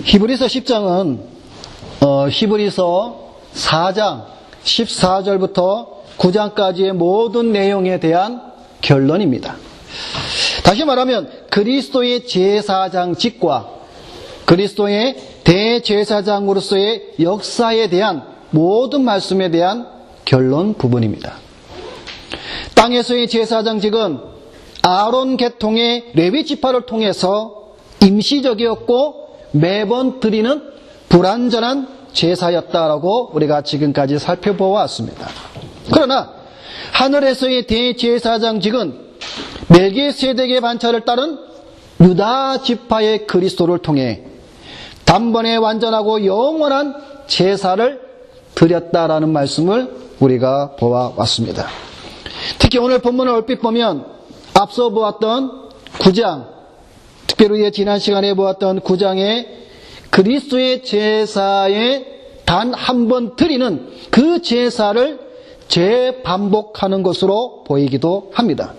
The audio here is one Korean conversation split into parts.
히브리서 10장은 히브리서 4장 14절부터 9장까지의 모든 내용에 대한 결론입니다. 다시 말하면 그리스도의 제사장직과 그리스도의 대제사장으로서의 역사에 대한 모든 말씀에 대한 결론 부분입니다. 땅에서의 제사장직은 아론 계통의 레위 지파를 통해서 임시적이었고 매번 드리는 불완전한 제사였다라고 우리가 지금까지 살펴보았습니다. 그러나 하늘에서의 대제사장직은 멜기세덱의 반차를 따른 유다 지파의 그리스도를 통해 단번에 완전하고 영원한 제사를 드렸다라는 말씀을 우리가 보아왔습니다. 특히 오늘 본문을 얼핏 보면 앞서 보았던 9장, 특별히 지난 시간에 보았던 9장의 그리스도의 제사에 단 한 번 드리는 그 제사를 재반복하는 것으로 보이기도 합니다.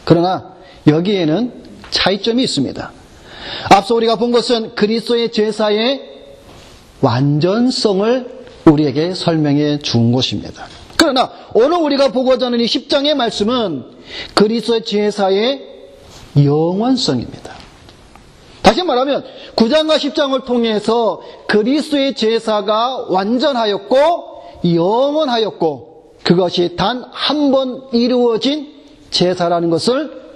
그러나 여기에는 차이점이 있습니다. 앞서 우리가 본 것은 그리스도의 제사의 완전성을 우리에게 설명해 준 것입니다. 그러나 오늘 우리가 보고자 하는 이 10장의 말씀은 그리스도의 제사의 영원성입니다. 다시 말하면 9장과 10장을 통해서 그리스도의 제사가 완전하였고 영원하였고 그것이 단 한 번 이루어진 제사라는 것을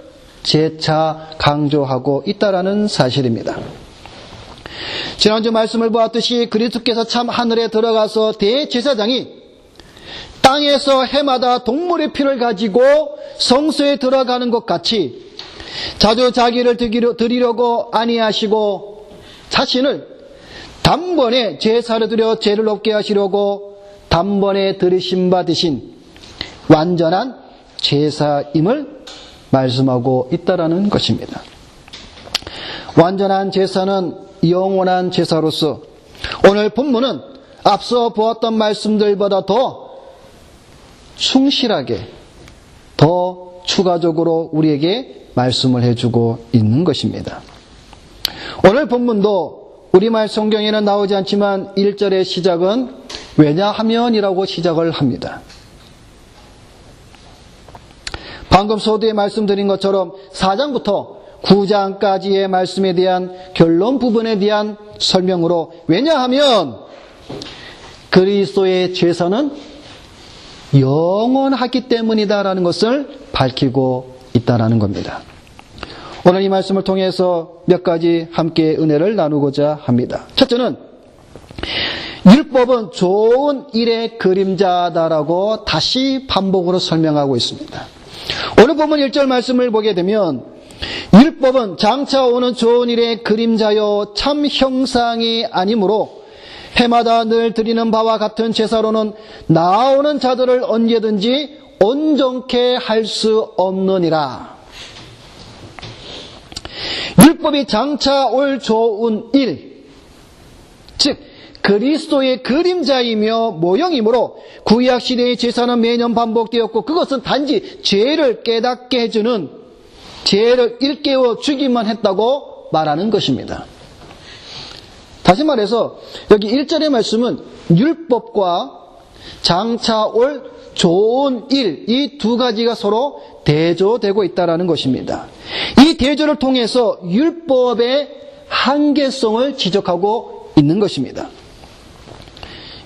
재차 강조하고 있다라는 사실입니다. 지난주 말씀을 보았듯이 그리스도께서 참 하늘에 들어가서 대제사장이 땅에서 해마다 동물의 피를 가지고 성소에 들어가는 것 같이 자주 자기를 드리려고 아니하시고 자신을 단번에 제사를 드려 죄를 없게 하시려고 단번에 들으심 받으신 완전한 제사임을 말씀하고 있다라는 것입니다. 완전한 제사는 영원한 제사로서 오늘 본문은 앞서 보았던 말씀들보다 더 충실하게 더 추가적으로 우리에게 말씀을 해주고 있는 것입니다. 오늘 본문도 우리말 성경에는 나오지 않지만 1절의 시작은 왜냐하면이라고 시작을 합니다. 방금 서두에 말씀드린 것처럼 4장부터 9장까지의 말씀에 대한 결론 부분에 대한 설명으로 왜냐하면 그리스도의 제사는 영원하기 때문이다라는 것을 밝히고 있다라는 겁니다. 오늘 이 말씀을 통해서 몇 가지 함께 은혜를 나누고자 합니다. 첫째는 율법은 좋은 일의 그림자다라고 다시 반복으로 설명하고 있습니다. 오늘 본문 1절 말씀을 보게 되면 율법은 장차 오는 좋은 일의 그림자요 참 형상이 아니므로 해마다 늘 드리는 바와 같은 제사로는 나오는 자들을 언제든지 온전케 할 수 없느니라. 율법이 장차 올 좋은 일, 즉 그리스도의 그림자이며 모형이므로 구약시대의 제사는 매년 반복되었고 그것은 단지 죄를 깨닫게 해주는 죄를 일깨워 주기만 했다고 말하는 것입니다. 다시 말해서 여기 1절의 말씀은 율법과 장차 올 좋은 일, 이 두 가지가 서로 대조되고 있다는 것입니다. 이 대조를 통해서 율법의 한계성을 지적하고 있는 것입니다.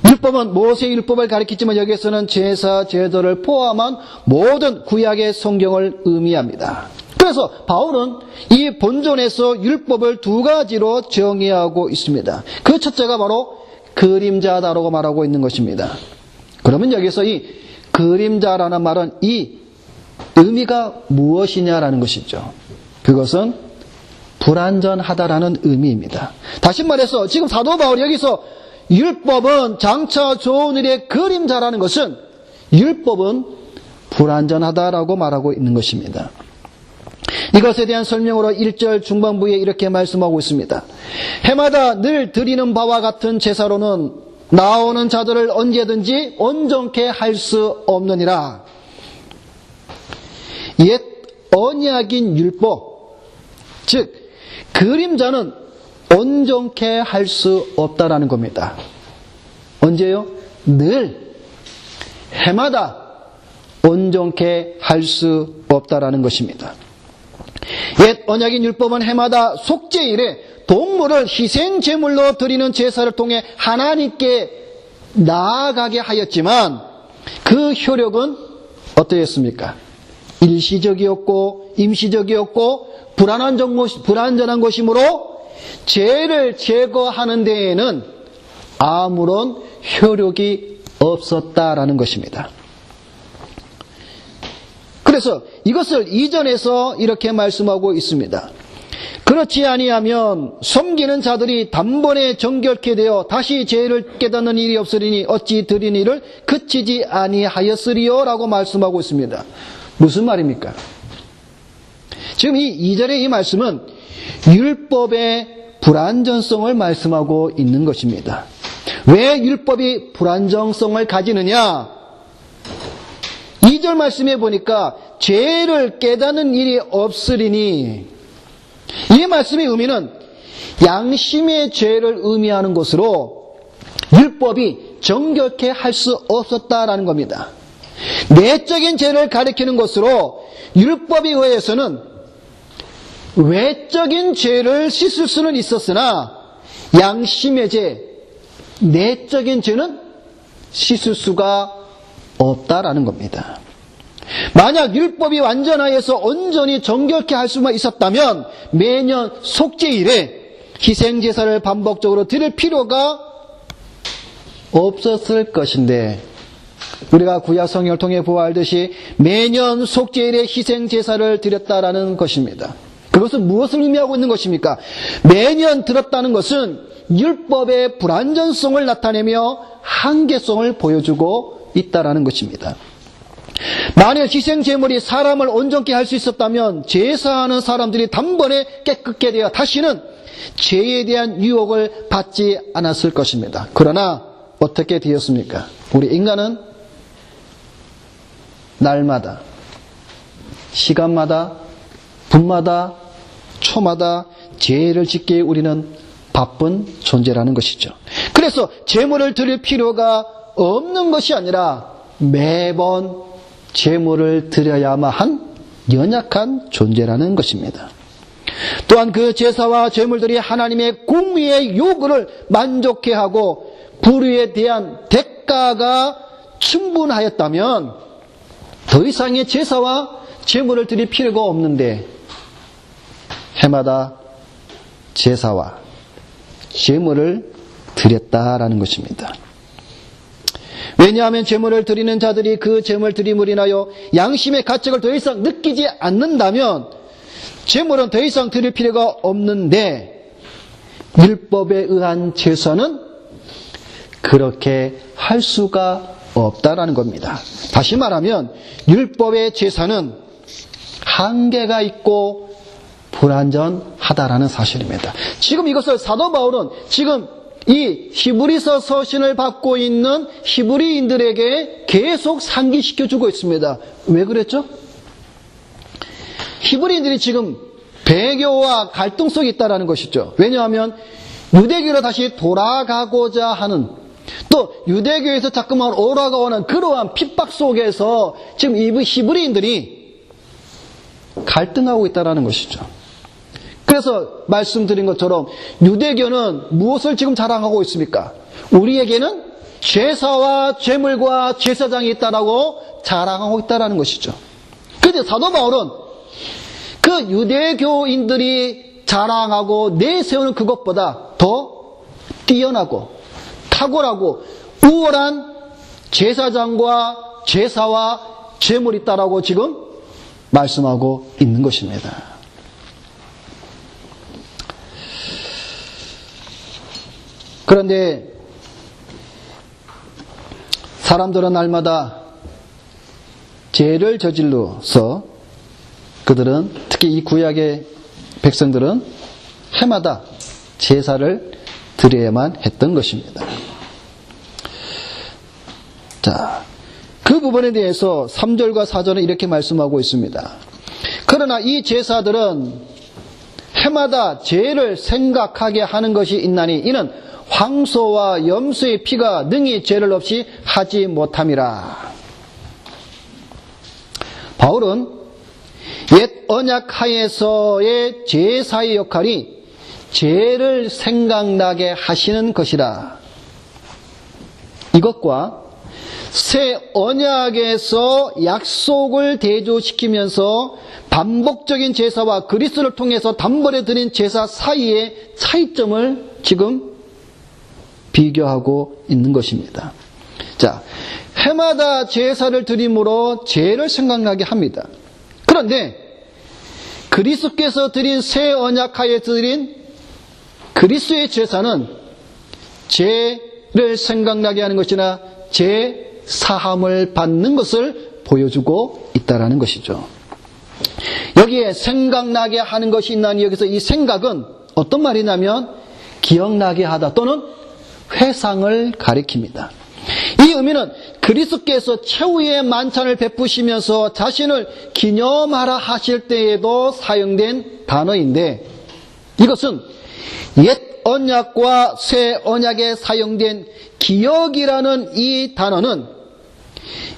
율법은 모세의 율법을 가리키지만 여기에서는 제사, 제도를 포함한 모든 구약의 성경을 의미합니다. 그래서 바울은 이 본전에서 율법을 두 가지로 정의하고 있습니다. 그 첫째가 바로 그림자다라고 말하고 있는 것입니다. 그러면 여기서 이 그림자라는 말은 이 의미가 무엇이냐라는 것이죠. 그것은 불완전하다라는 의미입니다. 다시 말해서 지금 사도 바울이 여기서 율법은 장차 좋은 일의 그림자라는 것은 율법은 불완전하다라고 말하고 있는 것입니다. 이것에 대한 설명으로 1절 중반부에 이렇게 말씀하고 있습니다. 해마다 늘 드리는 바와 같은 제사로는 나오는 자들을 언제든지 온전케 할 수 없느니라. 옛 언약인 율법, 즉 그림자는 온전케 할 수 없다라는 겁니다. 언제요? 늘 해마다 온전케 할 수 없다라는 것입니다. 옛 언약인 율법은 해마다 속죄일에 동물을 희생 제물로 드리는 제사를 통해 하나님께 나아가게 하였지만 그 효력은 어떠했습니까? 일시적이었고 임시적이었고 불완전한 것이므로 죄를 제거하는 데에는 아무런 효력이 없었다라는 것입니다. 그래서 이것을 이전에서 이렇게 말씀하고 있습니다. 그렇지 아니하면 섬기는 자들이 단번에 정결케 되어 다시 죄를 깨닫는 일이 없으리니 어찌 드린 일을 그치지 아니하였으리요 라고 말씀하고 있습니다. 무슨 말입니까? 지금 이 2절의 이 말씀은 율법의 불완전성을 말씀하고 있는 것입니다. 왜 율법이 불완전성을 가지느냐? 2절 말씀에 보니까 죄를 깨닫는 일이 없으리니, 이 말씀의 의미는 양심의 죄를 의미하는 것으로 율법이 정결케 할 수 없었다라는 겁니다. 내적인 죄를 가리키는 것으로 율법에 의해서는 외적인 죄를 씻을 수는 있었으나 양심의 죄, 내적인 죄는 씻을 수가 없다라는 겁니다. 만약 율법이 완전하여서 온전히 정결케 할 수만 있었다면 매년 속죄일에 희생제사를 반복적으로 드릴 필요가 없었을 것인데, 우리가 구약 성경을 통해 보아알듯이 매년 속죄일에 희생제사를 드렸다라는 것입니다. 그것은 무엇을 의미하고 있는 것입니까? 매년 드렸다는 것은 율법의 불완전성을 나타내며 한계성을 보여주고 있다라는 것입니다. 만약 희생제물이 사람을 온전케 할 수 있었다면 제사하는 사람들이 단번에 깨끗게 되어 다시는 죄에 대한 유혹을 받지 않았을 것입니다. 그러나 어떻게 되었습니까? 우리 인간은 날마다, 시간마다, 분마다, 초마다 죄를 짓기에 우리는 바쁜 존재라는 것이죠. 그래서 제물을 드릴 필요가 없는 것이 아니라 매번 제물을 드려야만 한 연약한 존재라는 것입니다. 또한 그 제사와 제물들이 하나님의 공의의 요구를 만족해 하고 불의에 대한 대가가 충분하였다면 더 이상의 제사와 제물을 드릴 필요가 없는데 해마다 제사와 제물을 드렸다라는 것입니다. 왜냐하면 제물을 드리는 자들이 그 제물 드림으로 인하여 양심의 가책을 더 이상 느끼지 않는다면 제물은 더 이상 드릴 필요가 없는데, 율법에 의한 제사는 그렇게 할 수가 없다라는 겁니다. 다시 말하면 율법의 제사는 한계가 있고 불완전하다라는 사실입니다. 지금 이것을 사도 바울은 지금 이 히브리서 서신을 받고 있는 히브리인들에게 계속 상기시켜주고 있습니다. 왜 그랬죠? 히브리인들이 지금 배교와 갈등 속에 있다는 것이죠. 왜냐하면 유대교로 다시 돌아가고자 하는, 또 유대교에서 자꾸만 오라가오는 그러한 핍박 속에서 지금 이 히브리인들이 갈등하고 있다는 것이죠. 그래서 말씀드린 것처럼 유대교는 무엇을 지금 자랑하고 있습니까? 우리에게는 제사와 제물과 제사장이 있다라고 자랑하고 있다는 것이죠. 그런데 사도 바울은 그 유대교인들이 자랑하고 내세우는 그것보다 더 뛰어나고 탁월하고 우월한 제사장과 제사와 제물이 있다라고 지금 말씀하고 있는 것입니다. 그런데 사람들은 날마다 죄를 저질러서 그들은, 특히 이 구약의 백성들은 해마다 제사를 드려야만 했던 것입니다. 자, 그 부분에 대해서 3절과 4절은 이렇게 말씀하고 있습니다. 그러나 이 제사들은 해마다 죄를 생각하게 하는 것이 있나니 이는 황소와 염소의 피가 능히 죄를 없이 하지 못함이라. 바울은 옛 언약 하에서의 제사의 역할이 죄를 생각나게 하시는 것이라. 이것과 새 언약에서 약속을 대조시키면서 반복적인 제사와 그리스도를 통해서 단번에 드린 제사 사이의 차이점을 지금 비교하고 있는 것입니다. 자, 해마다 제사를 드림으로 죄를 생각나게 합니다. 그런데 그리스도께서 드린 새 언약 하에서 드린 그리스도의 제사는 죄를 생각나게 하는 것이나 죄 사함을 받는 것을 보여주고 있다는 것이죠. 여기에 생각나게 하는 것이 있나니 여기서 이 생각은 어떤 말이냐면 기억나게 하다 또는 회상을 가리킵니다. 이 의미는 그리스도께서 최후의 만찬을 베푸시면서 자신을 기념하라 하실 때에도 사용된 단어인데 이것은 옛 언약과 새 언약에 사용된 기억이라는 이 단어는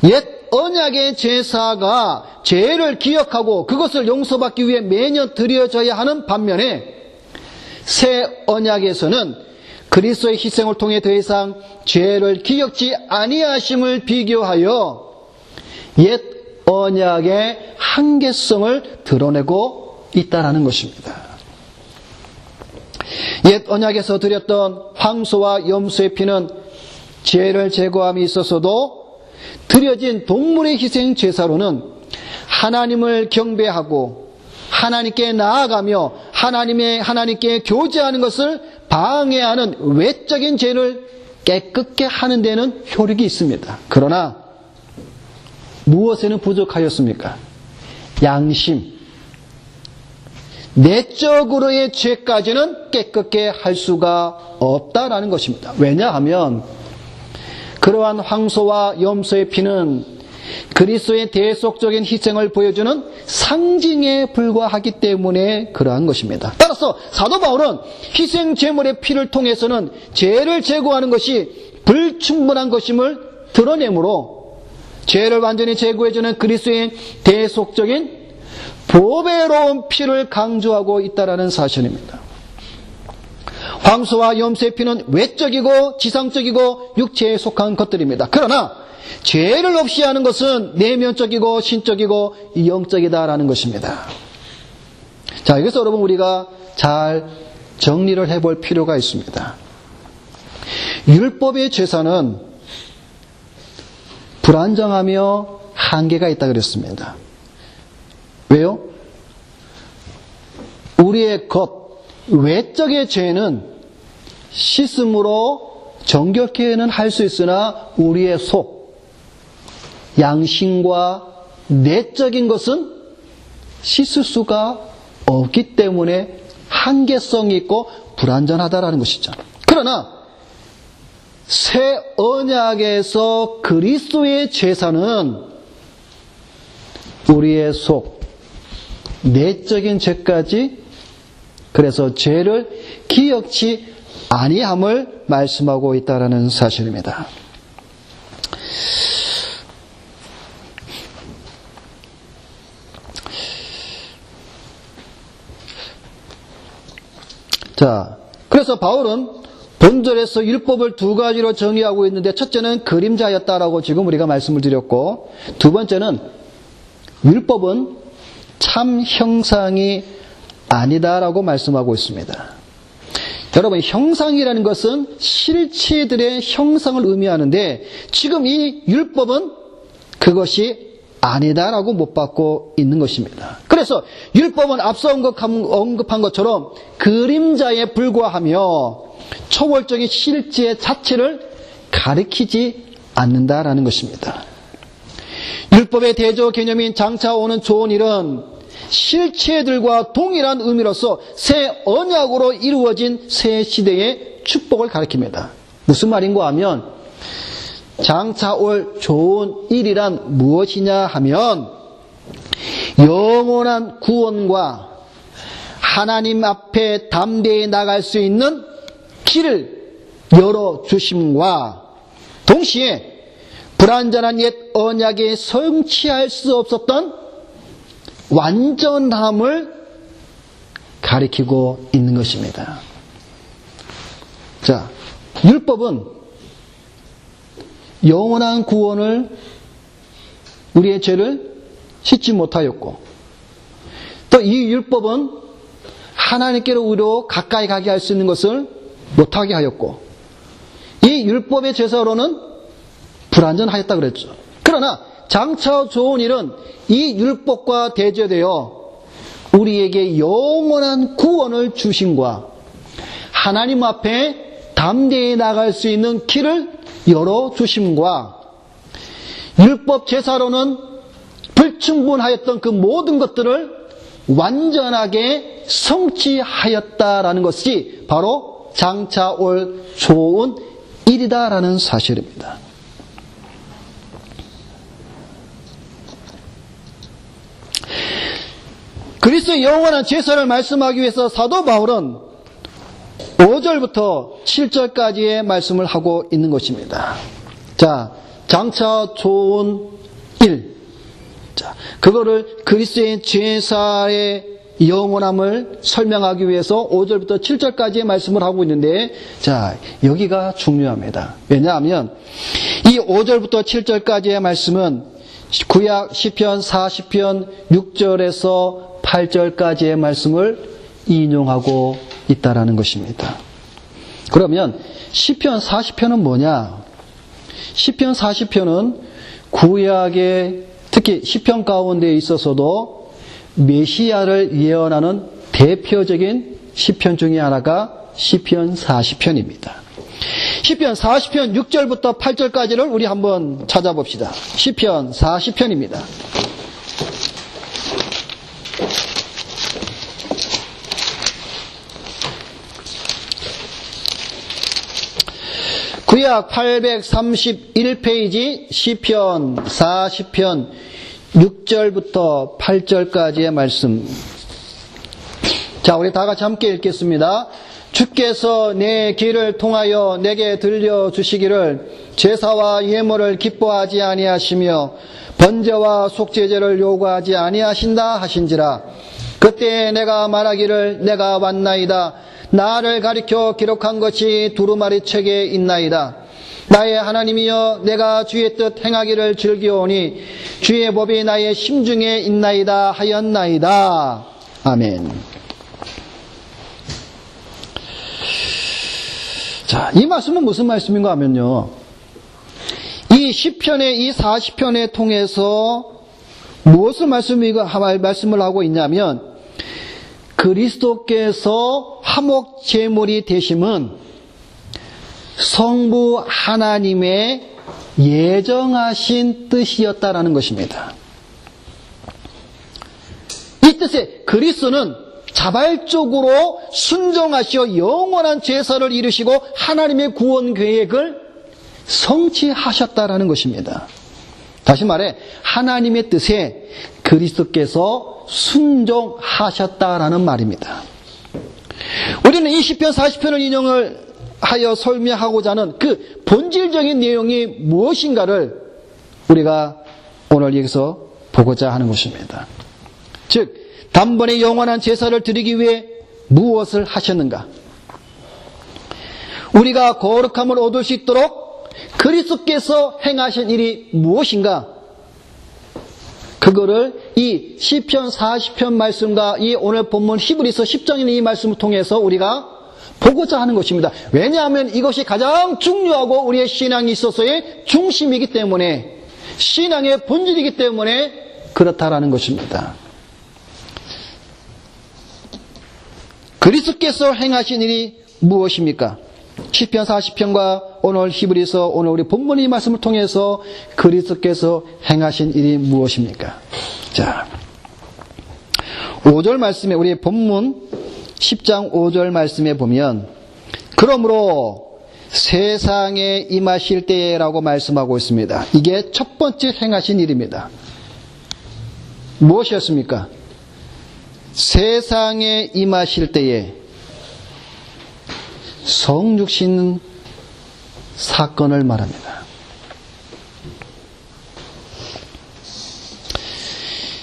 옛 언약의 제사가 죄를 기억하고 그것을 용서받기 위해 매년 드려져야 하는 반면에 새 언약에서는 그리스도의 희생을 통해 더 이상 죄를 기억지 아니하심을 비교하여 옛 언약의 한계성을 드러내고 있다는 것입니다. 옛 언약에서 드렸던 황소와 염소의 피는 죄를 제거함이 있어서도 드려진 동물의 희생 제사로는 하나님을 경배하고 하나님께 나아가며 하나님께 교제하는 것을 방해하는 외적인 죄를 깨끗게 하는 데는 효력이 있습니다. 그러나 무엇에는 부족하였습니까? 양심, 내적으로의 죄까지는 깨끗게 할 수가 없다라는 것입니다. 왜냐하면 그러한 황소와 염소의 피는 그리스도의 대속적인 희생을 보여주는 상징에 불과하기 때문에 그러한 것입니다. 따라서 사도 바울은 희생 제물의 피를 통해서는 죄를 제거하는 것이 불충분한 것임을 드러내므로 죄를 완전히 제거해주는 그리스도의 대속적인 보배로운 피를 강조하고 있다는 사실입니다. 황소와 염소의 피는 외적이고 지상적이고 육체에 속한 것들입니다. 그러나 죄를 없이 하는 것은 내면적이고 신적이고 영적이다라는 것입니다. 자, 여기서 여러분 우리가 잘 정리를 해볼 필요가 있습니다. 율법의 제사는 불안정하며 한계가 있다 그랬습니다. 왜요? 우리의 외적의 죄는 씻음으로 정결케는 할 수 있으나 우리의 속, 양심과 내적인 것은 씻을 수가 없기 때문에 한계성이 있고 불완전하다라는 것이죠. 그러나 새 언약에서 그리스도의 제사는 우리의 속, 내적인 죄까지 그래서 죄를 기억치 아니함을 말씀하고 있다는 사실입니다. 자, 그래서 바울은 본절에서 율법을 두 가지로 정의하고 있는데 첫째는 그림자였다라고 지금 우리가 말씀을 드렸고 두 번째는 율법은 참 형상이 아니다라고 말씀하고 있습니다. 여러분, 형상이라는 것은 실체들의 형상을 의미하는데 지금 이 율법은 그것이 아니다라고 못 받고 있는 것입니다. 그래서 율법은 앞서 언급한 것처럼 그림자에 불과하며 초월적인 실제 자체를 가리키지 않는다라는 것입니다. 율법의 대조 개념인 장차 오는 좋은 일은 실체들과 동일한 의미로서 새 언약으로 이루어진 새 시대의 축복을 가리킵니다. 무슨 말인가 하면 장차 올 좋은 일이란 무엇이냐 하면 영원한 구원과 하나님 앞에 담대히 나갈 수 있는 길을 열어주심과 동시에 불완전한 옛 언약에 성취할 수 없었던 완전함을 가리키고 있는 것입니다. 자, 율법은 영원한 구원을, 우리의 죄를 씻지 못하였고, 또 이 율법은 하나님께로 우리로 가까이 가게 할 수 있는 것을 못하게 하였고, 이 율법의 제사로는 불완전하였다 그랬죠. 그러나 장차 좋은 일은 이 율법과 대조되어 우리에게 영원한 구원을 주심과 하나님 앞에 담대히 나갈 수 있는 길을 열어주심과 율법 제사로는 불충분하였던 그 모든 것들을 완전하게 성취하였다라는 것이 바로 장차 올 좋은 일이다라는 사실입니다. 그리스도의 영원한 제사를 말씀하기 위해서 사도 바울은 5절부터 7절까지의 말씀을 하고 있는 것입니다. 자, 장차 좋은 일. 자, 그거를 그리스도의 제사의 영원함을 설명하기 위해서 5절부터 7절까지의 말씀을 하고 있는데, 자, 여기가 중요합니다. 왜냐하면 이 5절부터 7절까지의 말씀은 구약 시편 40편 6절에서 8절까지의 말씀을 인용하고 있다라는 것입니다. 그러면 시편 40편은 뭐냐? 시편 40편은 구약의, 특히 시편 가운데 있어서도 메시아를 예언하는 대표적인 시편 중에 하나가 시편 40편입니다. 시편 40편 6절부터 8절까지를 우리 한번 찾아봅시다. 시편 40편입니다. 구약 831페이지 시편 40편 6절부터 8절까지의 말씀. 자, 우리 다 같이 함께 읽겠습니다. 주께서 내 길을 통하여 내게 들려주시기를 제사와 예물을 기뻐하지 아니하시며 번제와 속죄제를 요구하지 아니하신다 하신지라. 그때 내가 말하기를 내가 왔나이다. 나를 가리켜 기록한 것이 두루마리 책에 있나이다. 나의 하나님이여, 내가 주의 뜻 행하기를 즐기오니 주의 법이 나의 심중에 있나이다 하였나이다. 아멘. 자, 이 말씀은 무슨 말씀인가 하면요, 이 시편의 이 40편에 통해서 무엇을 말씀을 하고 있냐면, 그리스도께서 화목 제물이 되심은 성부 하나님의 예정하신 뜻이었다라는 것입니다. 이 뜻에 그리스도는 자발적으로 순종하시어 영원한 제사를 이루시고 하나님의 구원 계획을 성취하셨다라는 것입니다. 다시 말해 하나님의 뜻에 그리스도께서 순종하셨다라는 말입니다. 우리는 이 시편 40편을 인용을 하여 설명하고자 하는 그 본질적인 내용이 무엇인가를 우리가 오늘 여기서 보고자 하는 것입니다. 즉, 단번에 영원한 제사를 드리기 위해 무엇을 하셨는가? 우리가 거룩함을 얻을 수 있도록 그리스도께서 행하신 일이 무엇인가? 그거를 이 시편 40편 말씀과 이 오늘 본문 히브리서 10장인 이 말씀을 통해서 우리가 보고자 하는 것입니다. 왜냐하면 이것이 가장 중요하고 우리의 신앙에 있어서의 중심이기 때문에, 신앙의 본질이기 때문에 그렇다라는 것입니다. 그리스도께서 행하신 일이 무엇입니까? 시편 40편과 오늘 히브리서, 오늘 우리 본문의 이 말씀을 통해서 그리스도께서 행하신 일이 무엇입니까? 자, 5절 말씀에, 우리 본문 10장 5절 말씀에 보면, 그러므로 세상에 임하실 때라고 말씀하고 있습니다. 이게 첫 번째 행하신 일입니다. 무엇이었습니까? 세상에 임하실 때에 성육신 사건을 말합니다.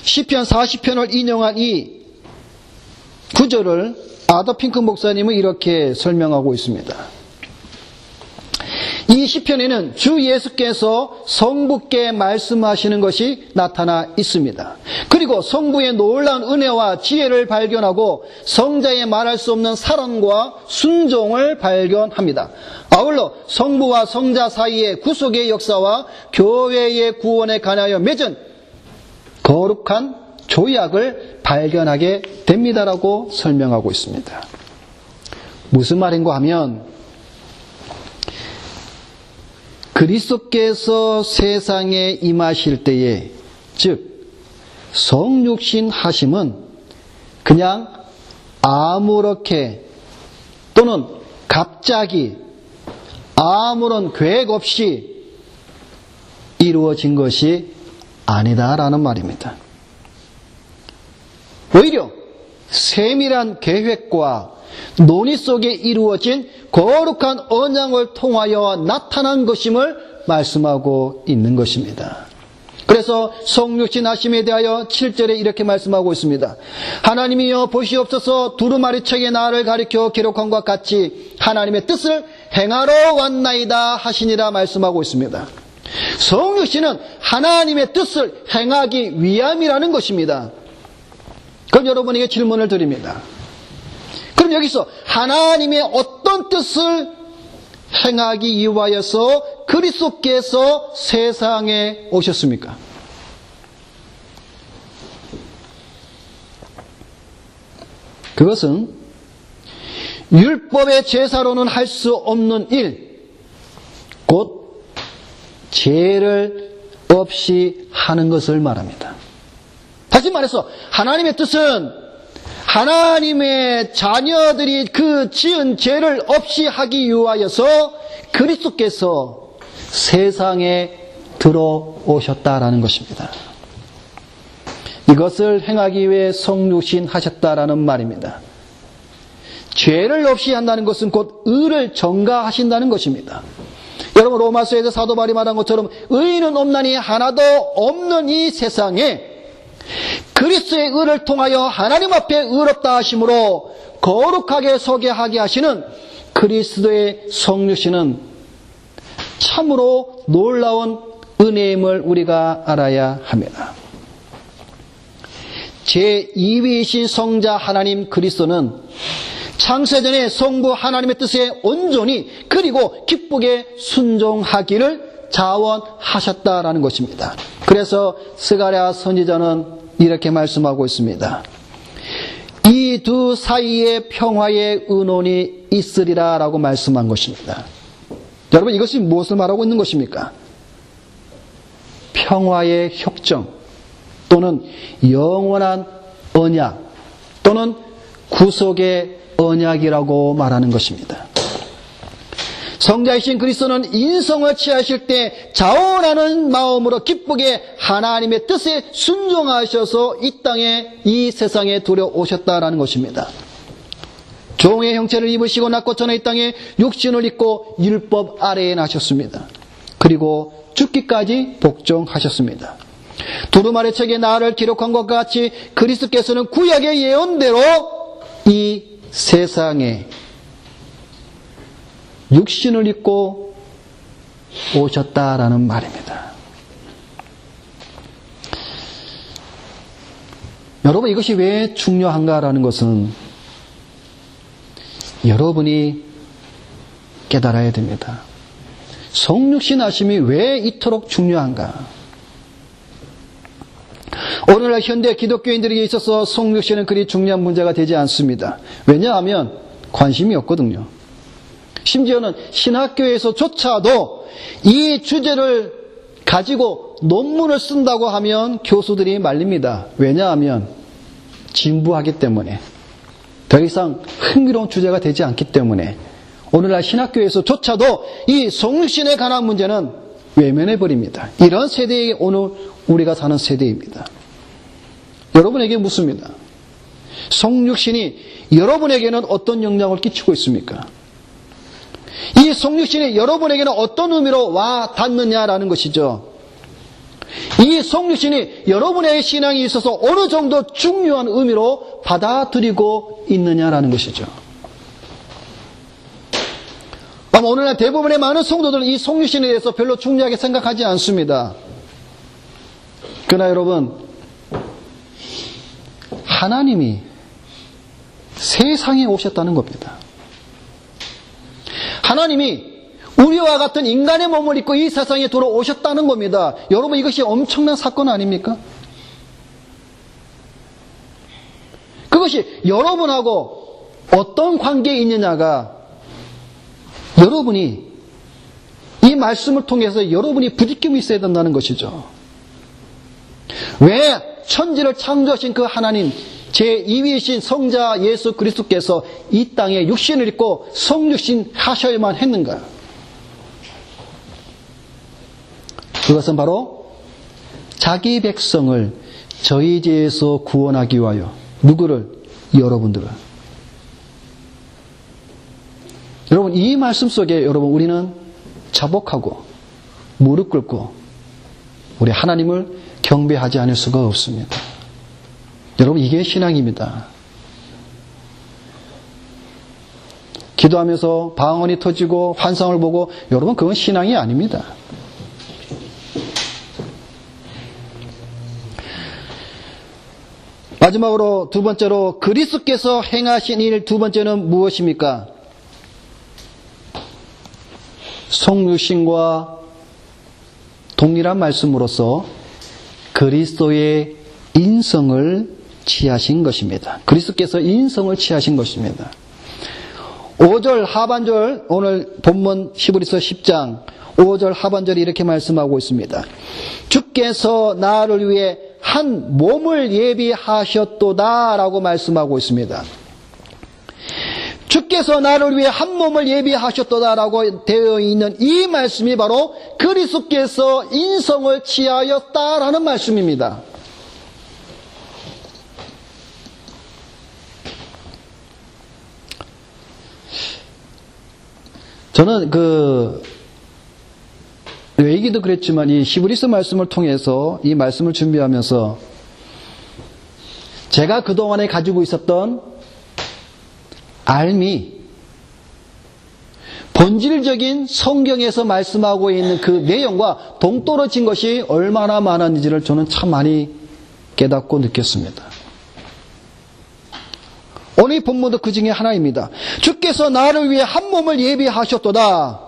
시편 40편을 인용한 이 구절을 아더 핑크 목사님은 이렇게 설명하고 있습니다. 이 시편에는 주 예수께서 성부께 말씀하시는 것이 나타나 있습니다. 그리고 성부의 놀라운 은혜와 지혜를 발견하고 성자의 말할 수 없는 사랑과 순종을 발견합니다. 아울러 성부와 성자 사이의 구속의 역사와 교회의 구원에 관하여 맺은 거룩한 조약을 발견하게 됩니다라고 설명하고 있습니다. 무슨 말인가 하면 그리스도께서 세상에 임하실 때에, 즉 성육신 하심은 그냥 아무렇게 또는 갑자기 아무런 계획 없이 이루어진 것이 아니다라는 말입니다. 오히려 세밀한 계획과 논의 속에 이루어진 거룩한 언약을 통하여 나타난 것임을 말씀하고 있는 것입니다. 그래서 성육신 하심에 대하여 7절에 이렇게 말씀하고 있습니다. 하나님이여 보시옵소서 두루마리책에 나를 가리켜 기록한 것 같이 하나님의 뜻을 행하러 왔나이다 하시니라 말씀하고 있습니다. 성육신은 하나님의 뜻을 행하기 위함이라는 것입니다. 그럼 여러분에게 질문을 드립니다. 그럼 여기서 하나님의 어떤 뜻을 행하기 위하여서 그리스도께서 세상에 오셨습니까? 그것은 율법의 제사로는 할 수 없는 일, 곧 죄를 없이 하는 것을 말합니다. 다시 말해서 하나님의 뜻은 하나님의 자녀들이 그 지은 죄를 없이 하기 위하여서 그리스도께서 세상에 들어오셨다라는 것입니다. 이것을 행하기 위해 성육신 하셨다라는 말입니다. 죄를 없이 한다는 것은 곧 의를 전가하신다는 것입니다. 여러분 로마서에서 사도 바울이 말한 것처럼 의인은 없나니 하나도 없는 이 세상에 그리스도의 의를 통하여 하나님 앞에 의롭다 하심으로 거룩하게 서게 하게 하시는 그리스도의 성육신은 참으로 놀라운 은혜임을 우리가 알아야 합니다. 제2위이신 성자 하나님 그리스도는 창세전에 성부 하나님의 뜻에 온전히 그리고 기쁘게 순종하기를 자원하셨다라는 것입니다. 그래서 스가랴 선지자는 이렇게 말씀하고 있습니다. 이 두 사이에 평화의 은원이 있으리라 라고 말씀한 것입니다. 여러분 이것이 무엇을 말하고 있는 것입니까? 평화의 협정 또는 영원한 언약 또는 구속의 언약이라고 말하는 것입니다. 성자이신 그리스도는 인성을 취하실 때 자원하는 마음으로 기쁘게 하나님의 뜻에 순종하셔서 이 땅에 이 세상에 들어오셨다라는 것입니다. 종의 형체를 입으시고 낳고 전에 이 땅에 육신을 입고 율법 아래에 나셨습니다. 그리고 죽기까지 복종하셨습니다. 두루마리 책에 나를 기록한 것과 같이 그리스도께서는 구약의 예언대로 이 세상에 육신을 입고 오셨다라는 말입니다. 여러분 이것이 왜 중요한가라는 것은 여러분이 깨달아야 됩니다. 성육신 하심이 왜 이토록 중요한가? 오늘날 현대 기독교인들에게 있어서 성육신은 그리 중요한 문제가 되지 않습니다. 왜냐하면 관심이 없거든요. 심지어는 신학교에서조차도 이 주제를 가지고 논문을 쓴다고 하면 교수들이 말립니다. 왜냐하면 진부하기 때문에 더 이상 흥미로운 주제가 되지 않기 때문에 오늘날 신학교에서조차도 이 성육신에 관한 문제는 외면해버립니다. 이런 세대에 오늘 우리가 사는 세대입니다. 여러분에게 묻습니다. 성육신이 여러분에게는 어떤 영향을 끼치고 있습니까? 이 성육신이 여러분에게는 어떤 의미로 와 닿느냐라는 것이죠. 이 성육신이 여러분의 신앙에 있어서 어느 정도 중요한 의미로 받아들이고 있느냐라는 것이죠. 아마 오늘날 대부분의 많은 성도들은 이 성육신에 대해서 별로 중요하게 생각하지 않습니다. 그러나 여러분, 하나님이 세상에 오셨다는 겁니다. 하나님이 우리와 같은 인간의 몸을 입고 이 세상에 들어오셨다는 겁니다. 여러분, 이것이 엄청난 사건 아닙니까? 그것이 여러분하고 어떤 관계에 있느냐가 여러분이 이 말씀을 통해서 여러분이 부딪힘이 있어야 된다는 것이죠. 왜 천지를 창조하신 그 하나님, 제2위이신 성자 예수 그리스도께서 이 땅에 육신을 입고 성육신 하셔야만 했는가? 그것은 바로 자기 백성을 저희 죄에서 구원하기 위하여. 누구를? 여러분들을. 여러분, 이 말씀 속에 여러분 우리는 자복하고 무릎 꿇고 우리 하나님을 경배하지 않을 수가 없습니다. 여러분, 이게 신앙입니다. 기도하면서 방언이 터지고 환상을 보고, 여러분, 그건 신앙이 아닙니다. 마지막으로 두 번째로 그리스도께서 행하신 일 두 번째는 무엇입니까? 성육신과 동일한 말씀으로서 그리스도의 인성을 취하신 것입니다. 그리스도께서 인성을 취하신 것입니다. 5절 하반절, 오늘 본문 히브리서 10장 5절 하반절이 이렇게 말씀하고 있습니다. 주께서 나를 위해 한 몸을 예비하셨도다 라고 말씀하고 있습니다. 주께서 나를 위해 한 몸을 예비하셨도다 라고 되어 있는 이 말씀이 바로 그리스도께서 인성을 취하였다라는 말씀입니다. 저는 얘기도 그랬지만 이 히브리서 말씀을 통해서 이 말씀을 준비하면서 제가 그동안에 가지고 있었던 알미, 본질적인 성경에서 말씀하고 있는 그 내용과 동떨어진 것이 얼마나 많았는지를 저는 참 많이 깨닫고 느꼈습니다. 오늘 이 본문도 그 중에 하나입니다. 주께서 나를 위해 한 몸을 예비하셨도다.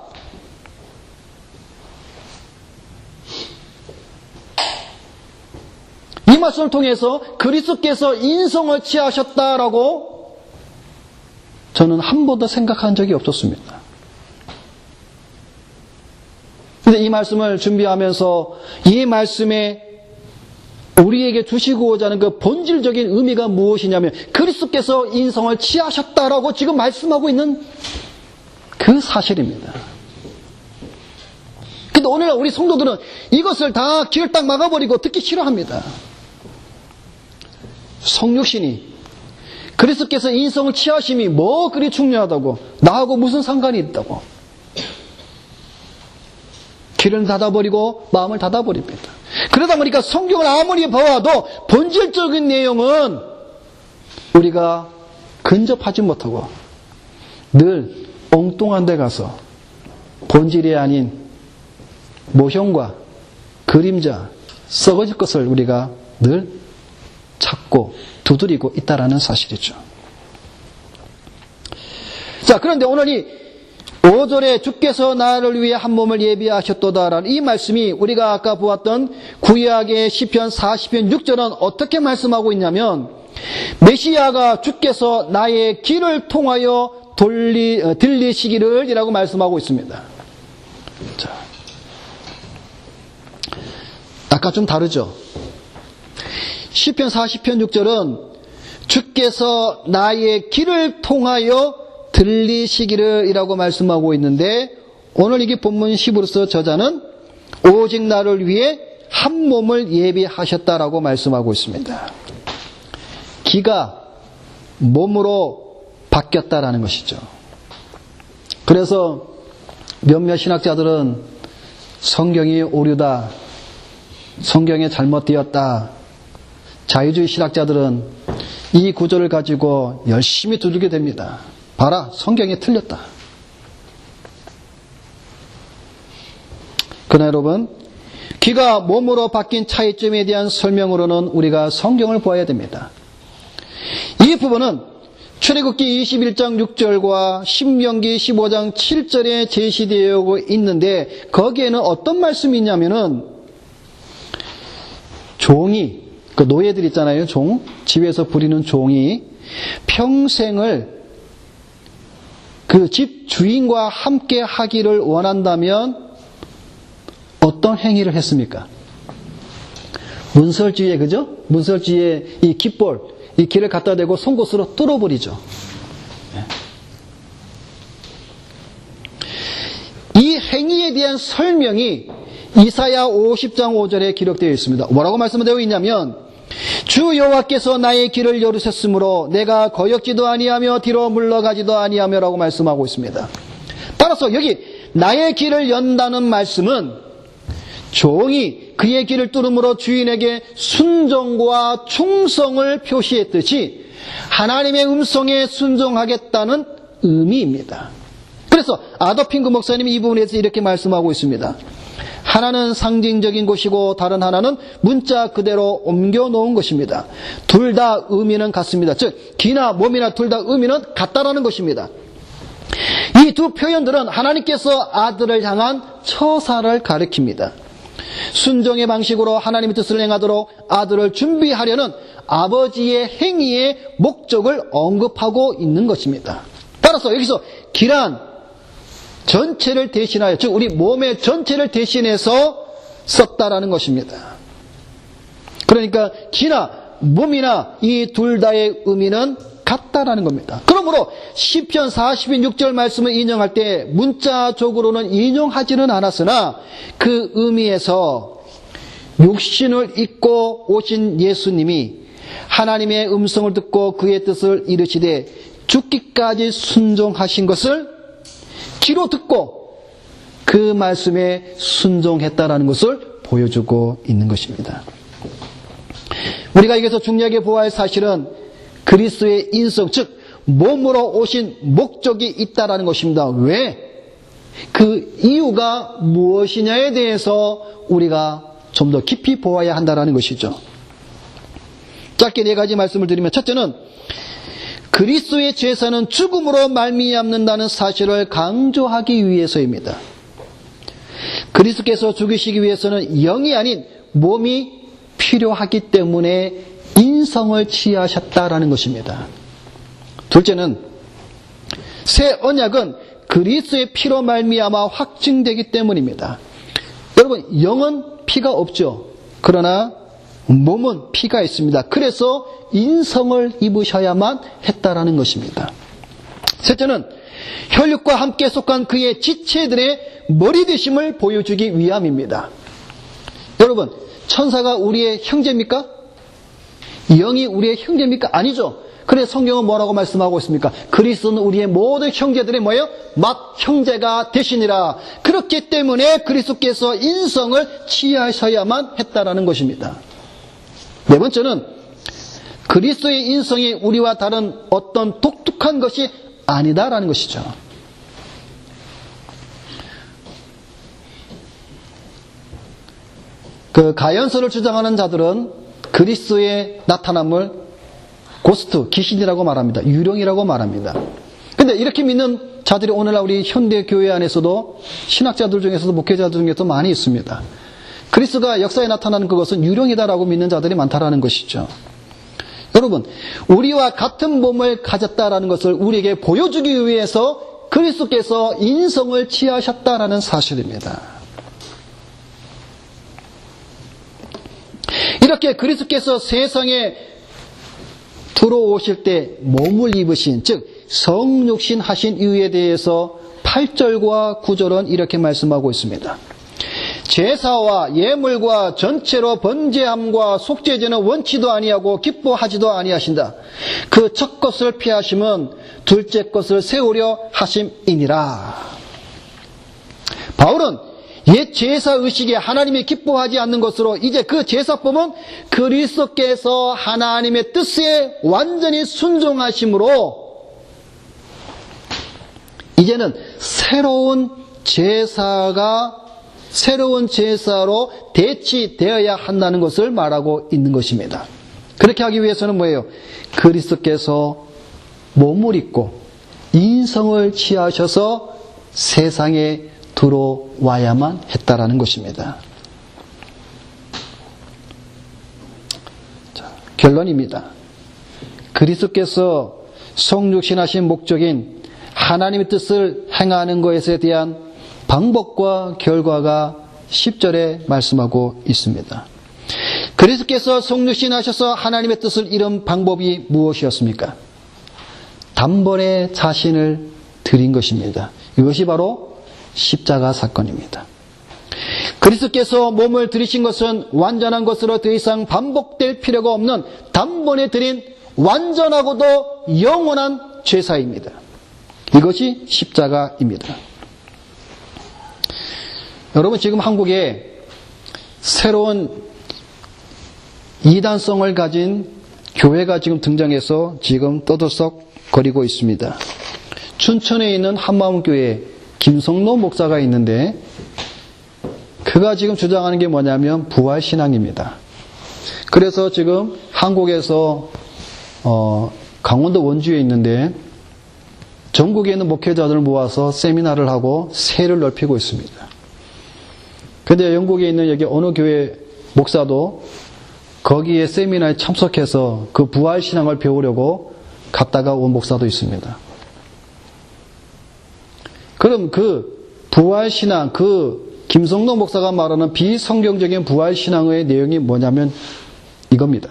이 말씀을 통해서 그리스도께서 인성을 취하셨다라고 저는 한 번도 생각한 적이 없었습니다. 그런데 이 말씀을 준비하면서 이 말씀에 우리에게 주시고자 하는 그 본질적인 의미가 무엇이냐면 그리스도께서 인성을 취하셨다라고 지금 말씀하고 있는 그 사실입니다. 근데 오늘날 우리 성도들은 이것을 다 귀를 딱 막아버리고 듣기 싫어합니다. 성육신이 그리스도께서 인성을 취하심이 뭐 그리 중요하다고, 나하고 무슨 상관이 있다고 귀를 닫아버리고 마음을 닫아버립니다. 그러다 보니까 성경을 아무리 보아도 본질적인 내용은 우리가 근접하지 못하고 늘 엉뚱한 데 가서 본질이 아닌 모형과 그림자, 썩어질 것을 우리가 늘 찾고 두드리고 있다라는 사실이죠. 자, 그런데 오늘 이 5절에 주께서 나를 위해 한 몸을 예비하셨도다라는 이 말씀이 우리가 아까 보았던 구약의 시편 40편 6절은 어떻게 말씀하고 있냐면 메시아가 주께서 나의 길을 통하여 들리시기를 이라고 말씀하고 있습니다. 자, 아까 좀 다르죠? 시편 40편 6절은 주께서 나의 길을 통하여 들리시기를 이라고 말씀하고 있는데 오늘 이게 본문 히브리서 저자는 오직 나를 위해 한 몸을 예비하셨다라고 말씀하고 있습니다. 귀가 몸으로 바뀌었다라는 것이죠. 그래서 몇몇 신학자들은 성경이 오류다, 성경에 잘못되었다. 자유주의 신학자들은 이 구절을 가지고 열심히 두들게 됩니다. 봐라, 성경이 틀렸다. 그러나 여러분, 귀가 몸으로 바뀐 차이점에 대한 설명으로는 우리가 성경을 보아야 됩니다. 이 부분은 출애굽기 21장 6절과 신명기 15장 7절에 제시되어 있는데 거기에는 어떤 말씀이 있냐면은 종이, 그 노예들 있잖아요. 종, 집에서 부리는 종이 평생을 그 집 주인과 함께 하기를 원한다면 어떤 행위를 했습니까? 문설주에, 그죠? 문설주에 이 깃볼, 이 길을 갖다 대고 송곳으로 뚫어버리죠. 이 행위에 대한 설명이 이사야 50장 5절에 기록되어 있습니다. 뭐라고 말씀되어 있냐면 주 여호와께서 나의 길을 열으셨으므로 내가 거역지도 아니하며 뒤로 물러가지도 아니하며 라고 말씀하고 있습니다. 따라서 여기 나의 길을 연다는 말씀은 종이 그의 길을 뚫음으로 주인에게 순종과 충성을 표시했듯이 하나님의 음성에 순종하겠다는 의미입니다. 그래서 아더핑크 목사님이 이 부분에서 이렇게 말씀하고 있습니다. 하나는 상징적인 것이고 다른 하나는 문자 그대로 옮겨놓은 것입니다. 둘 다 의미는 같습니다. 즉 귀나 몸이나 둘 다 의미는 같다라는 것입니다. 이 두 표현들은 하나님께서 아들을 향한 처사를 가리킵니다. 순종의 방식으로 하나님의 뜻을 행하도록 아들을 준비하려는 아버지의 행위의 목적을 언급하고 있는 것입니다. 따라서 여기서 귀란 전체를 대신하여, 즉 우리 몸의 전체를 대신해서 썼다라는 것입니다. 그러니까 귀나 몸이나 이 둘 다의 의미는 같다라는 겁니다. 그러므로 시편 40편 6절 말씀을 인용할 때 문자적으로는 인용하지는 않았으나 그 의미에서 육신을 입고 오신 예수님이 하나님의 음성을 듣고 그의 뜻을 이루시되 죽기까지 순종하신 것을 귀로 듣고 그 말씀에 순종했다라는 것을 보여주고 있는 것입니다. 우리가 여기서 중요하게 보아야 할 사실은 그리스도의 인성, 즉 몸으로 오신 목적이 있다라는 것입니다. 왜? 그 이유가 무엇이냐에 대해서 우리가 좀 더 깊이 보아야 한다는 것이죠. 짧게 네 가지 말씀을 드리면, 첫째는 그리스도의 제사는 죽음으로 말미암는다는 사실을 강조하기 위해서입니다. 그리스도께서 죽으시기 위해서는 영이 아닌 몸이 필요하기 때문에 인성을 취하셨다라는 것입니다. 둘째는 새 언약은 그리스도의 피로 말미암아 확증되기 때문입니다. 여러분, 영은 피가 없죠. 그러나 몸은 피가 있습니다. 그래서 인성을 입으셔야만 했다라는 것입니다. 셋째는 혈육과 함께 속한 그의 지체들의 머리 되심을 보여주기 위함입니다. 여러분, 천사가 우리의 형제입니까? 영이 우리의 형제입니까? 아니죠. 그래서 성경은 뭐라고 말씀하고 있습니까? 그리스도는 우리의 모든 형제들의 뭐예요? 맏 형제가 되시니라. 그렇기 때문에 그리스도께서 인성을 취하셔야만 했다라는 것입니다. 네 번째는 그리스도의 인성이 우리와 다른 어떤 독특한 것이 아니다라는 것이죠. 그 가연설을 주장하는 자들은 그리스도의 나타남을 고스트, 귀신이라고 말합니다. 유령이라고 말합니다. 근데 이렇게 믿는 자들이 오늘날 우리 현대 교회 안에서도 신학자들 중에서도 목회자들 중에서도 많이 있습니다. 그리스도가 역사에 나타나는 그것은 유령이다라고 믿는 자들이 많다라는 것이죠. 여러분, 우리와 같은 몸을 가졌다라는 것을 우리에게 보여주기 위해서 그리스도께서 인성을 취하셨다라는 사실입니다. 이렇게 그리스도께서 세상에 들어오실 때 몸을 입으신, 즉 성육신 하신 이유에 대해서 8절과 9절은 이렇게 말씀하고 있습니다. 제사와 예물과 전체로 번제함과 속죄제는 원치도 아니하고 기뻐하지도 아니하신다. 그 첫 것을 피하심은 둘째 것을 세우려 하심이니라. 바울은 옛 제사 의식이 하나님이 기뻐하지 않는 것으로 이제 그 제사법은 그리스도께서 하나님의 뜻에 완전히 순종하심으로 이제는 새로운 제사로 대치되어야 한다는 것을 말하고 있는 것입니다. 그렇게 하기 위해서는 뭐예요? 그리스도께서 몸을 입고 인성을 취하셔서 세상에 들어와야만 했다라는 것입니다. 자, 결론입니다. 그리스도께서 성육신하신 목적인 하나님의 뜻을 행하는 것에 대한 방법과 결과가 10절에 말씀하고 있습니다. 그리스도께서 성육신하셔서 하나님의 뜻을 이룬 방법이 무엇이었습니까? 단번에 자신을 드린 것입니다. 이것이 바로 십자가 사건입니다. 그리스도께서 몸을 들이신 것은 완전한 것으로 더 이상 반복될 필요가 없는 단번에 드린 완전하고도 영원한 제사입니다. 이것이 십자가입니다. 여러분, 지금 한국에 새로운 이단성을 가진 교회가 지금 등장해서 지금 떠들썩거리고 있습니다. 춘천에 있는 한마음교회 김성로 목사가 있는데 그가 지금 주장하는 게 뭐냐면 부활신앙입니다. 그래서 지금 한국에서 강원도 원주에 있는데 전국에 있는 목회자들을 모아서 세미나를 하고 세를 넓히고 있습니다. 그런데 영국에 있는 여기 어느 교회 목사도 거기에 세미나에 참석해서 그 부활신앙을 배우려고 갔다가 온 목사도 있습니다. 그럼 그 부활신앙, 그 김성록 목사가 말하는 비성경적인 부활신앙의 내용이 뭐냐면 이겁니다.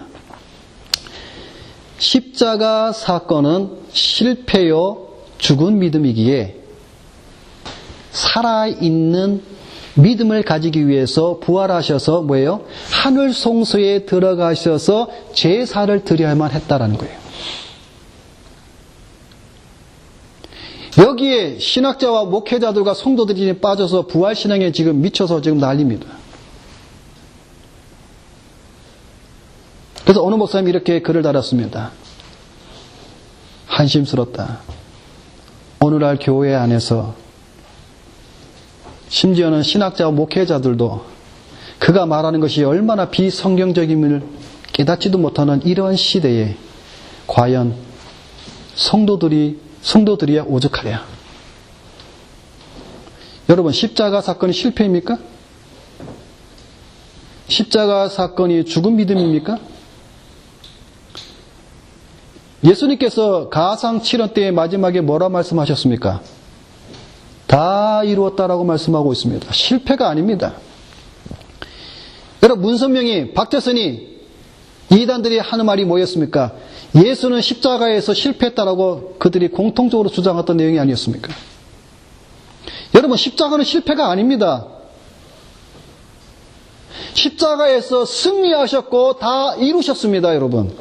십자가 사건은 실패요 죽은 믿음이기에 살아있는 믿음을 가지기 위해서 부활하셔서 뭐예요? 하늘 성소에 들어가셔서 제사를 드려야만 했다라는 거예요. 여기에 신학자와 목회자들과 성도들이 빠져서 부활신앙에 지금 미쳐서 지금 난립니다. 그래서 어느 목사님이 이렇게 글을 달았습니다. 한심스럽다. 오늘날 교회 안에서 심지어는 신학자와 목회자들도 그가 말하는 것이 얼마나 비성경적임을 깨닫지도 못하는 이러한 시대에 과연 성도들이야 오죽하랴. 여러분, 십자가 사건이 실패입니까? 십자가 사건이 죽은 믿음입니까? 예수님께서 가상칠언 때의 마지막에 뭐라 말씀하셨습니까? 다 이루었다라고 말씀하고 있습니다. 실패가 아닙니다. 여러분, 문선명이, 박재선이, 이단들이 하는 말이 뭐였습니까? 예수는 십자가에서 실패했다라고 그들이 공통적으로 주장했던 내용이 아니었습니까? 여러분, 십자가는 실패가 아닙니다. 십자가에서 승리하셨고 다 이루셨습니다, 여러분.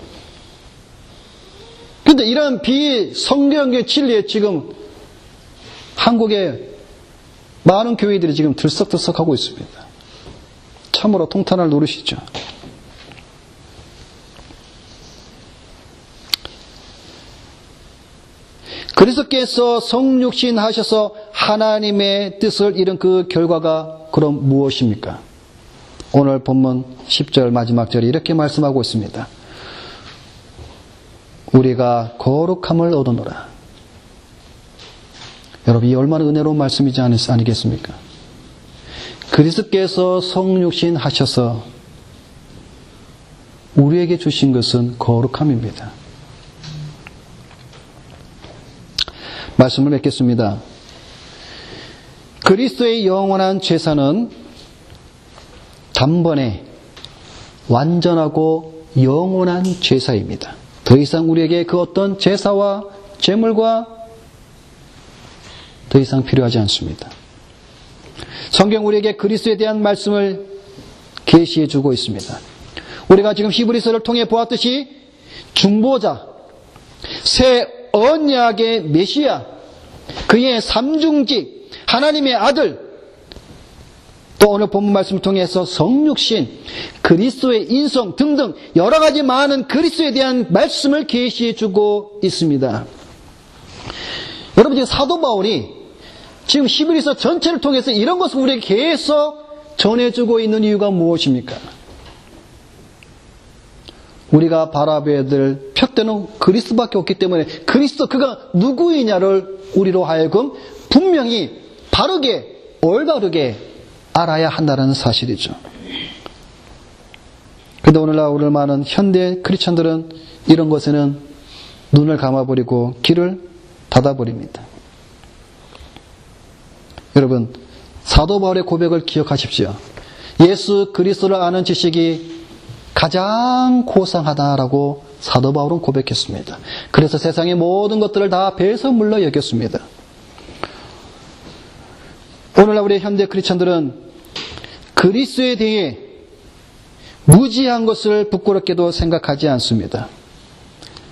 그런데 이런 비성경의 진리에 지금 한국의 많은 교회들이 지금 들썩들썩하고 있습니다. 참으로 통탄할 노릇이죠. 그리스도께서 성육신 하셔서 하나님의 뜻을 이룬 그 결과가 그럼 무엇입니까? 오늘 본문 10절 마지막 절에 이렇게 말씀하고 있습니다. 우리가 거룩함을 얻어노라. 여러분, 이 얼마나 은혜로운 말씀이지 아니겠습니까? 그리스도께서 성육신 하셔서 우리에게 주신 것은 거룩함입니다. 말씀을 맺겠습니다. 그리스도의 영원한 제사는 단번에 완전하고 영원한 제사입니다. 더 이상 우리에게 그 어떤 제사와 제물과 더 이상 필요하지 않습니다. 성경 우리에게 그리스도에 대한 말씀을 계시해 주고 있습니다. 우리가 지금 히브리서를 통해 보았듯이 중보자, 새 언약의 메시아, 그의 삼중직, 하나님의 아들, 또 오늘 본문 말씀을 통해서 성육신, 그리스도의 인성 등등 여러 가지 많은 그리스도에 대한 말씀을 계시해 주고 있습니다. 여러분, 지금 사도 바울이 지금 히브리서 전체를 통해서 이런 것을 우리에게 계속 전해주고 있는 이유가 무엇입니까? 우리가 바라봐야 될 표대는 그리스도밖에 없기 때문에 그리스도 그가 누구이냐를 우리로 하여금 분명히 바르게 올바르게 알아야 한다는 사실이죠. 그런데 오늘날 우리 많은 현대 크리스천들은 이런 것에는 눈을 감아버리고 귀를 닫아버립니다. 여러분, 사도 바울의 고백을 기억하십시오. 예수 그리스도를 아는 지식이 가장 고상하다라고 사도 바울은 고백했습니다. 그래서 세상의 모든 것들을 다 배설물로 여겼습니다. 오늘날 우리 현대 크리스천들은 그리스도에 대해 무지한 것을 부끄럽게도 생각하지 않습니다.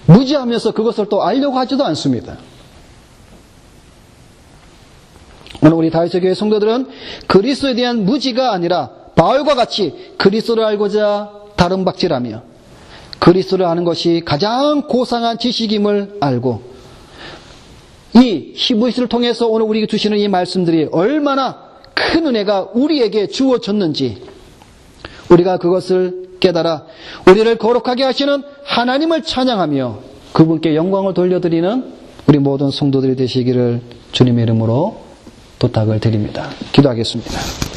무지하면서 그것을 또 알려고 하지도 않습니다. 오늘 우리 다윗의 교회 성도들은 그리스도에 대한 무지가 아니라 바울과 같이 그리스도를 알고자 다름박질하며 그리스도를 아는 것이 가장 고상한 지식임을 알고 이 히브리서를 통해서 오늘 우리에게 주시는 이 말씀들이 얼마나 큰 은혜가 우리에게 주어졌는지 우리가 그것을 깨달아 우리를 거룩하게 하시는 하나님을 찬양하며 그분께 영광을 돌려드리는 우리 모든 성도들이 되시기를 주님의 이름으로 부탁을 드립니다. 기도하겠습니다.